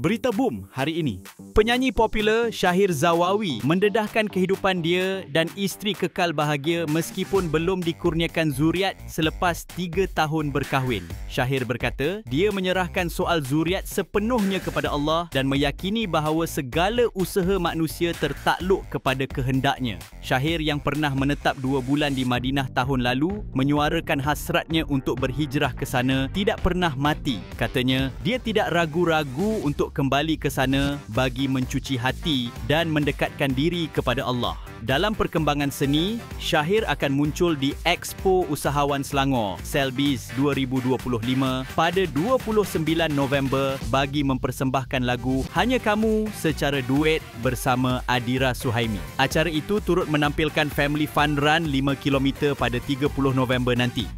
Berita boom hari ini. Penyanyi popular Shahir Zawawi mendedahkan kehidupan dia dan isteri kekal bahagia meskipun belum dikurniakan zuriat selepas 3 tahun berkahwin. Shahir berkata, dia menyerahkan soal zuriat sepenuhnya kepada Allah dan meyakini bahawa segala usaha manusia tertakluk kepada kehendaknya. Shahir yang pernah menetap 2 bulan di Madinah tahun lalu menyuarakan hasratnya untuk berhijrah ke sana tidak pernah mati. Katanya, dia tidak ragu-ragu untuk kembali ke sana bagi mencuci hati dan mendekatkan diri kepada Allah. Dalam perkembangan seni, Shahir akan muncul di Expo Usahawan Selangor Selbiz 2025 pada 29 November bagi mempersembahkan lagu Hanya Kamu secara duet bersama Adira Suhaimi. Acara itu turut menampilkan Family Fun Run 5 km pada 30 November nanti.